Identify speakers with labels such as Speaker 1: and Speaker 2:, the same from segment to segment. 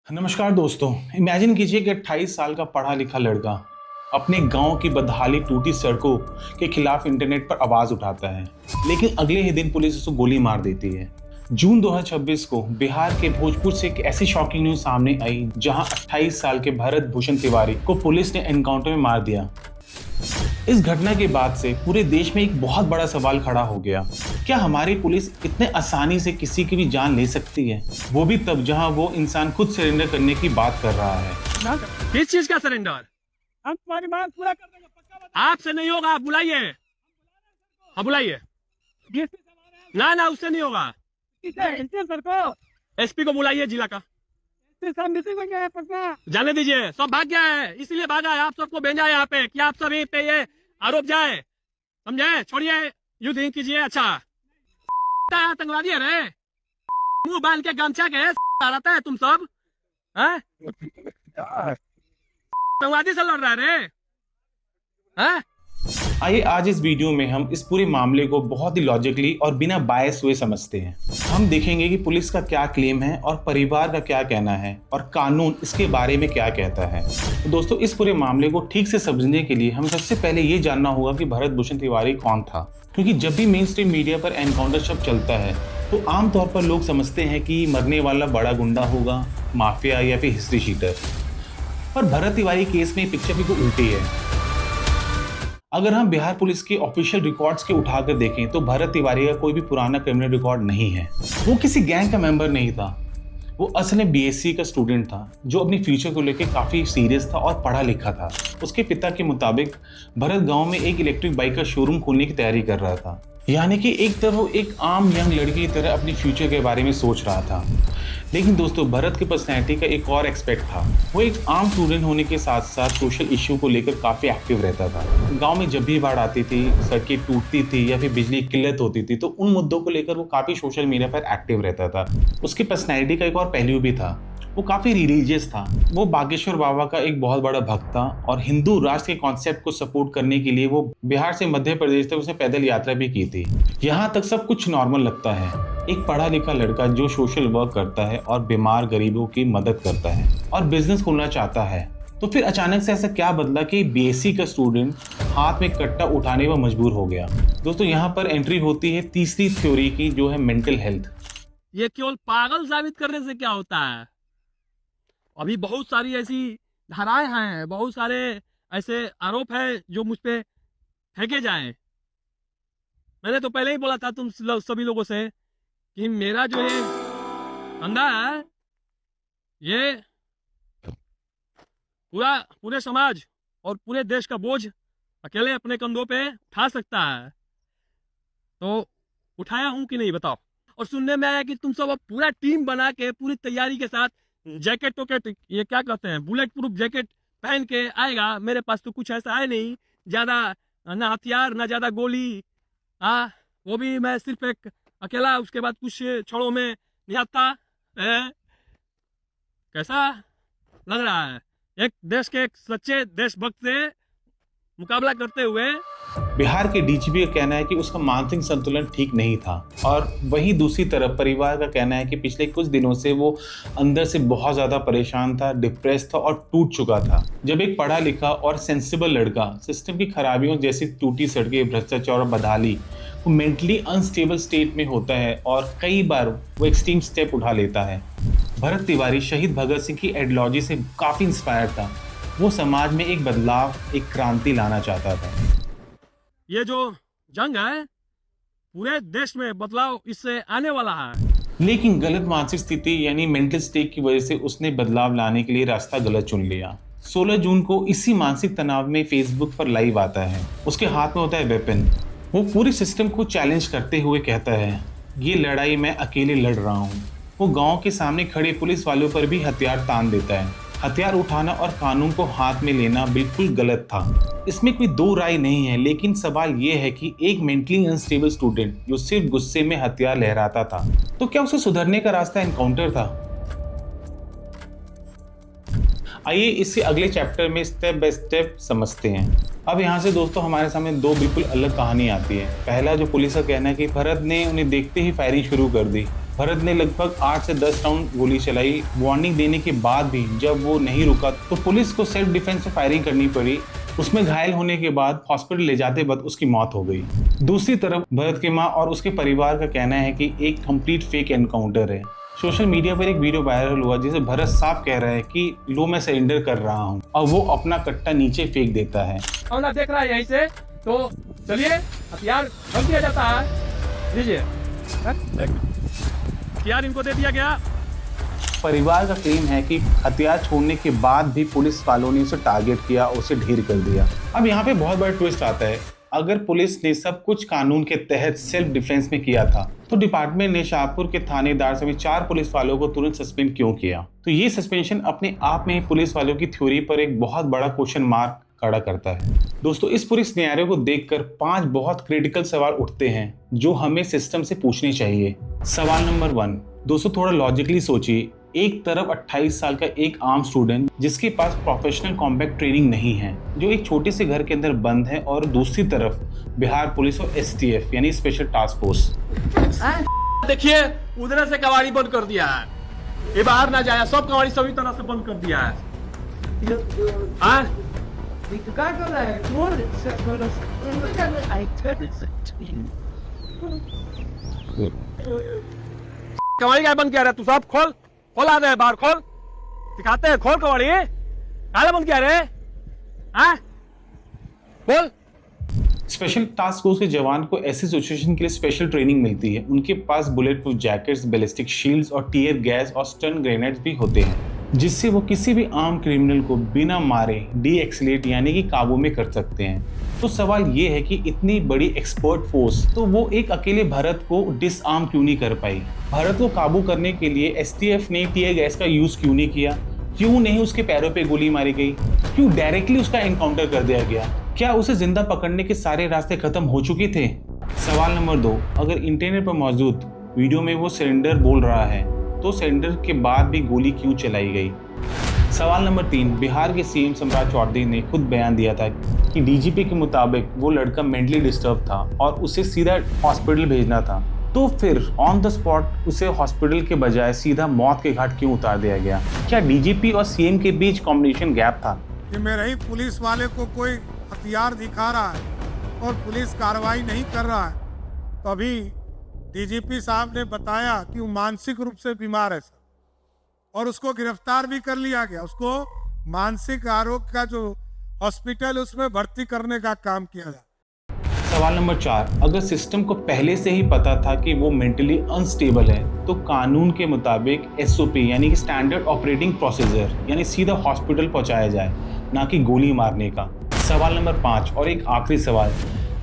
Speaker 1: नमस्कार दोस्तों। इमेजिन कीजिए कि 28 साल का पढ़ा लिखा लड़का अपने गांव की बदहाली टूटी सड़कों के खिलाफ इंटरनेट पर आवाज उठाता है, लेकिन अगले ही दिन पुलिस उसे गोली मार देती है। जून 2026 को बिहार के भोजपुर से एक ऐसी शॉकिंग न्यूज सामने आई जहां 28 साल के भरत भूषण तिवारी को पुलिस ने एनकाउंटर में मार दिया। इस घटना के बाद से पूरे देश में एक बहुत बड़ा सवाल खड़ा हो गया। क्या हमारी पुलिस इतने आसानी से किसी की भी जान ले सकती है, वो भी तब जहां वो इंसान खुद सरेंडर करने की बात कर रहा है।
Speaker 2: किस चीज का सरेंडर?
Speaker 3: हम तुम्हारी मांग पूरा कर देंगे, पक्का बता।
Speaker 2: आपसे नहीं होगा, आप बुलाइए। हाँ बुलाइए।
Speaker 3: डीएसपी साहब आ रहे हैं।
Speaker 2: ना उससे नहीं होगा।
Speaker 3: किसे सर को
Speaker 2: एसपी को बुलाइए जिला का।
Speaker 3: एसपी साहब मीटिंग में गए हैं पटना।
Speaker 2: जाने दीजिए, सब भाग गया है, इसलिए भागा है। आप सबको भेजा है यहाँ पे कि आप सभी पे ये आरोप जाए, समझे? छोड़िए, युद्ध नहीं कीजिए। अच्छा आतंकवादी है रे, मुंह बांध के गमछा के रहता है तुम सब, हैं? आतंकवादी से लड़ रहा है रे, हैं?
Speaker 1: आइए आज इस वीडियो में हम इस पूरे मामले को बहुत ही लॉजिकली और बिना बायस हुए समझते हैं। हम देखेंगे कि पुलिस का क्या क्लेम है और परिवार का क्या कहना है और कानून इसके बारे में क्या कहता है। तो दोस्तों, इस पूरे मामले को ठीक से समझने के लिए हमें सबसे पहले ये जानना होगा कि भरत भूषण तिवारी कौन था। क्योंकि जब भी मेन स्ट्रीम मीडिया पर एनकाउंटर शब्द चलता है तो आमतौर पर लोग समझते हैं कि मरने वाला बड़ा गुंडा होगा, माफिया या फिर हिस्ट्री शीटर। पर भरत तिवारी केस में पिक्चर भी तो उल्टी है। अगर हम बिहार पुलिस के ऑफिशियल रिकॉर्ड्स के उठाकर देखें तो भरत तिवारी का कोई भी पुराना क्रिमिनल रिकॉर्ड नहीं है। वो किसी गैंग का मेंबर नहीं था। वो असल में बीएससी का स्टूडेंट था जो अपनी फ्यूचर को लेकर काफ़ी सीरियस था और पढ़ा लिखा था। उसके पिता के मुताबिक भरत गांव में एक इलेक्ट्रिक बाइक का शोरूम खोलने की तैयारी कर रहा था। यानी कि एक तरफ वो एक आम यंग लड़की की तरह अपनी फ्यूचर के बारे में सोच रहा था। लेकिन दोस्तों, भरत की पर्सनैलिटी का एक और एस्पेक्ट था। वो एक आम स्टूडेंट होने के साथ साथ सोशल इश्यू को लेकर काफ़ी एक्टिव रहता था। गांव में जब भी बाढ़ आती थी, सड़कें टूटती थी या फिर बिजली की किल्लत होती थी तो उन मुद्दों को लेकर वो काफ़ी सोशल मीडिया पर एक्टिव रहता था। उसकी पर्सनैलिटी का एक और पहलू भी था, वो काफ़ी रिलीजियस था। वो बागेश्वर बाबा का एक बहुत बड़ा भक्त था और हिंदू राष्ट्र के कॉन्सेप्ट को सपोर्ट करने के लिए वो बिहार से मध्य प्रदेश तक उसने पैदल यात्रा भी की थी। यहाँ तक सब कुछ नॉर्मल लगता है। एक पढ़ा लिखा लड़का जो सोशल वर्क करता है और बीमार गरीबों की मदद करता है और बिजनेस खोलना चाहता है। तो फिर अचानक से ऐसा क्या बदला कि बीएससी का स्टूडेंट हाथ में कट्टा उठाने पर मजबूर हो गया। दोस्तों, यहाँ पर एंट्री होती है तीसरी थ्योरी की, जो है मेंटल हेल्थ।
Speaker 2: ये केवल पागल साबित करने से क्या होता है? अभी बहुत सारी ऐसी धाराएं हैं, बहुत सारे ऐसे आरोप हैं जो मुझ पे फेंके जाएं। मैंने तो पहले ही बोला था तुम सभी लोगों से कि मेरा जो ये धंधा है, ये पूरे समाज और पूरे देश का बोझ अकेले अपने कंधों पे उठा सकता है। तो उठाया हूं कि नहीं बताओ? और सुनने में आया कि तुम सब अब पूरा टीम बना के पूरी तैयारी के साथ जैकेट टोकेट, ये क्या कहते हैं, बुलेट प्रूफ जैकेट पहन के आएगा। मेरे पास तो कुछ ऐसा है नहीं, ज्यादा ना हथियार ना ज्यादा गोली। वो भी मैं सिर्फ एक अकेला, उसके बाद कुछ छड़ों में निहत्था है। कैसा लग रहा है एक देश के एक सच्चे देशभक्त से मुकाबला करते हुए?
Speaker 1: बिहार के डीजीपी का कहना है कि उसका मानसिक संतुलन ठीक नहीं था और वहीं दूसरी तरफ परिवार का कहना है कि पिछले कुछ दिनों से वो अंदर से बहुत ज़्यादा परेशान था, डिप्रेस था और टूट चुका था। जब एक पढ़ा लिखा और सेंसिबल लड़का सिस्टम की खराबियों जैसी टूटी सड़कें, भ्रष्टाचार और बदहाली, वो मेंटली अनस्टेबल स्टेट में होता है और कई बार वो एक्सट्रीम स्टेप उठा लेता है। भरत तिवारी शहीद भगत सिंह की आइडियोलॉजी से काफ़ी इंस्पायर था। वो समाज में एक बदलाव, एक क्रांति लाना चाहता था।
Speaker 2: ये जो जंग है, पूरे देश में बदलाव इससे आने वाला है।
Speaker 1: लेकिन गलत मानसिक स्थिति यानी मेंटल स्टेट की वजह से उसने बदलाव लाने के लिए रास्ता गलत चुन लिया। 16 जून को इसी मानसिक तनाव में फेसबुक पर लाइव आता है। उसके हाथ में होता है वेपन। वो पूरे सिस्टम को चैलेंज करते हुए कहता है, ये लड़ाई मैं अकेले लड़ रहा हूँ। वो गांव के सामने खड़े पुलिस वालों पर भी हथियार तान देता है। हथियार उठाना और कानून को हाथ में लेना बिल्कुल गलत था, इसमें कोई दो राय नहीं है। लेकिन सवाल ये है कि एक मेंटली अनस्टेबल स्टूडेंट जो सिर्फ गुस्से में हथियार लहराता था, तो क्या उसे सुधरने का रास्ता एनकाउंटर था? आइए इसे अगले चैप्टर में स्टेप बाय स्टेप समझते हैं। अब यहाँ से दोस्तों हमारे सामने दो बिल्कुल अलग कहानी आती है। पहला जो पुलिस का कहना है कि भरत ने उन्हें देखते ही फायरिंग शुरू कर दी, भरत ने लगभग 8 से 10 राउंड गोली चलाई। वार्निंग देने के बाद भी जब वो नहीं रुका तो पुलिस को सेल्फ डिफेंस में फायरिंग करनी पड़ी। उसमें घायल होने के बाद हॉस्पिटल ले जाते वक्त उसकी मौत हो गई। दूसरी तरफ भरत की मां और उसके परिवार का कहना है कि एक कंप्लीट फेक एनकाउंटर है। सोशल मीडिया पर एक वीडियो वायरल हुआ जिसे भरत साफ कह रहा है कि लो मैं सरेंडर कर रहा हूं और वो अपना कट्टा नीचे फेंक देता है।
Speaker 2: हमला देख रहा है यहीं से, तो चलिए हथियार रख दिया जाता है, लीजिए हथियार इनको दे दिया गया।
Speaker 1: परिवार का क्लेम है कि हथियार छोड़ने के बाद भी पुलिस वालों ने उसे टारगेट किया और उसे ढेर कर दिया। अब यहाँ पे बहुत बड़ा ट्विस्ट आता है। अगर पुलिस ने सब कुछ कानून के तहत सेल्फ डिफेंस में किया था तो डिपार्टमेंट ने शाहपुर के थानेदार समेत 4 पुलिस वालों को तुरंत सस्पेंड क्यों किया? तो ये सस्पेंशन अपने आप में ही पुलिस वालों की थ्योरी पर एक बहुत बड़ा क्वेश्चन मार्क खड़ा करता है। दोस्तों, इस पूरी सिनेरियो को देखकर 5 बहुत क्रिटिकल सवाल उठते हैं जो हमें सिस्टम से पूछने चाहिए। सवाल नंबर 1, दोस्तों थोड़ा लॉजिकली सोचिए। एक तरफ 28 साल का एक आर्म स्टूडेंट जिसके पास प्रोफेशनल कॉम्बैट ट्रेनिंग नहीं है, जो एक छोटे से घर के अंदर बंद है, और दूसरी तरफ बिहार पुलिस और STF यानी स्पेशल टास्क फोर्स।
Speaker 2: देखिए उधर से कवाड़ी बंद कर दिया है, ये बाहर ना जाए, सब कवाड़ी सभी तरह से बंद कर दिया है।
Speaker 3: क्या कर रहा है?
Speaker 2: कवाड़ी क्या बंद किया रहा? तू सब खोल आ रहे बाहर, खोल दिखाते हैं, खोल कवाड़ी क्या बंद किया रे? बोल।
Speaker 1: स्पेशल टास्क फोर्स के जवान को ऐसी सिचुएशन के लिए स्पेशल ट्रेनिंग मिलती है। उनके पास bullet proof jackets, ballistic shields और टीयर गैस और स्टन ग्रेनेड्स भी होते हैं, जिससे वो किसी भी आर्म क्रिमिनल को बिना मारे डीएक्सिलेट यानी कि काबू में कर सकते हैं। तो सवाल ये है कि इतनी बड़ी एक्सपर्ट फोर्स तो वो एक अकेले भरत को डिसआर्म क्यों नहीं कर पाई? भरत को काबू करने के लिए STF ने टीयर गैस का यूज क्यों नहीं किया? क्यों नहीं उसके पैरों पे गोली मारी गई? क्यों डायरेक्टली उसका एनकाउंटर कर दिया गया? क्या उसे जिंदा पकड़ने के सारे रास्ते खत्म हो चुके थे? सवाल नंबर 2, अगर इंटरनेट पर मौजूद वीडियो में वो सरेंडर बोल रहा है तो सरेंडर के बाद भी गोली क्यों चलाई गई? सवाल नंबर 3, बिहार के CM सम्राट चौधरी ने खुद बयान दिया था कि DGP के मुताबिक वो लड़का मेंटली डिस्टर्ब था और उसे सीधा हॉस्पिटल भेजना था। तो फिर ऑन द स्पॉट उसे हॉस्पिटल के बजाय सीधा मौत के घाट क्यों उतार दिया गया? क्या DGP और CM के बीच कॉम्बिनेशन गैप था?
Speaker 4: कि मेरे ही पुलिस वाले को कोई हथियार दिखा रहा है और पुलिस कार्रवाई नहीं कर रहा है, तो अभी DGP साहब ने बताया कि वो मानसिक रूप से बीमार है सर, और उसको गिरफ्तार भी कर लिया गया। उसको मानसिक आरोग्य का जो हॉस्पिटल उसमें भर्ती करने का काम किया जाए।
Speaker 1: सवाल नंबर 4, अगर सिस्टम को पहले से ही पता था कि वो मेंटली अनस्टेबल है तो कानून के मुताबिक SOP यानी कि स्टैंडर्ड ऑपरेटिंग प्रोसीजर यानी सीधा हॉस्पिटल पहुंचाया जाए, ना कि गोली मारने का। सवाल नंबर 5 और एक आखिरी सवाल,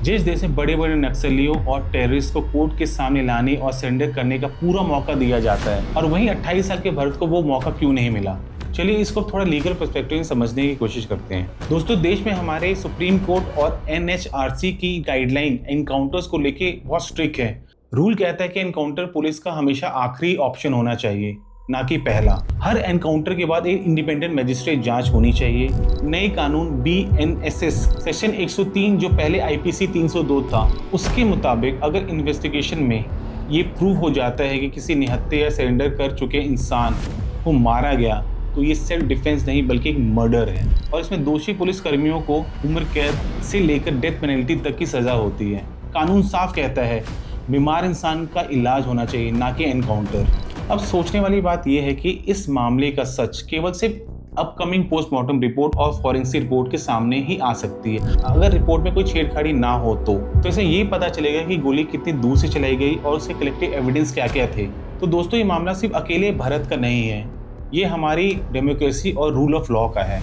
Speaker 1: जिस देश में बड़े बड़े नक्सलियों और टेररिस्ट को कोर्ट के सामने लाने और सरेंडर करने का पूरा मौका दिया जाता है, और वहीं 28 साल के भरत को वो मौका क्यों नहीं मिला? चलिए इसको थोड़ा लीगल पर्सपेक्टिव में समझने की कोशिश करते हैं। दोस्तों, देश में हमारे सुप्रीम कोर्ट और NHRC की गाइडलाइन एनकाउंटर्स को लेके बहुत स्ट्रिक्ट है। रूल कहता है कि एनकाउंटर पुलिस का हमेशा आखिरी ऑप्शन होना चाहिए, ना कि पहला। हर एनकाउंटर के बाद एक इंडिपेंडेंट मजिस्ट्रेट जांच होनी चाहिए। नए कानून BNSS सेक्शन 103 जो पहले IPC 302 था, उसके मुताबिक अगर इन्वेस्टिगेशन में ये प्रूव हो जाता है कि किसी निहत्थे या सरेंडर कर चुके इंसान को मारा गया तो ये सेल्फ डिफेंस नहीं बल्कि एक मर्डर है, और इसमें दोषी पुलिस कर्मियों को उम्र कैद से लेकर डेथ पेनल्टी तक की सजा होती है। कानून साफ कहता है बीमार इंसान का इलाज होना चाहिए, ना कि एनकाउंटर। अब सोचने वाली बात यह है कि इस मामले का सच केवल सिर्फ अपकमिंग पोस्टमार्टम रिपोर्ट और फॉरेंसिक रिपोर्ट के सामने ही आ सकती है। अगर रिपोर्ट में कोई छेड़छाड़ी ना हो तो इसे ये पता चलेगा कि गोली कितनी दूर से चलाई गई और उसके कलेक्टिव एविडेंस क्या क्या थे। तो दोस्तों, ये मामला सिर्फ अकेले भारत का नहीं है, ये हमारी डेमोक्रेसी और रूल ऑफ लॉ का है।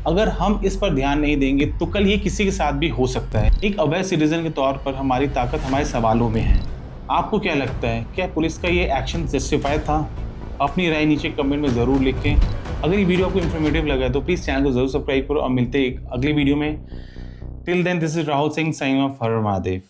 Speaker 1: अगर हम इस पर ध्यान नहीं देंगे तो कल ये किसी के साथ भी हो सकता है। एक अवैध सिटीजन के तौर पर हमारी ताकत हमारे सवालों में है। आपको क्या लगता है, क्या पुलिस का ये एक्शन जस्टिफाइड था? अपनी राय नीचे कमेंट में ज़रूर लिखें। अगर ये वीडियो आपको इन्फॉर्मेटिव लगा है तो प्लीज़ चैनल को ज़रूर सब्सक्राइब करो और मिलते हैं अगली वीडियो में। Till then, this is Rahul Singh signing off. हर हर महादेव।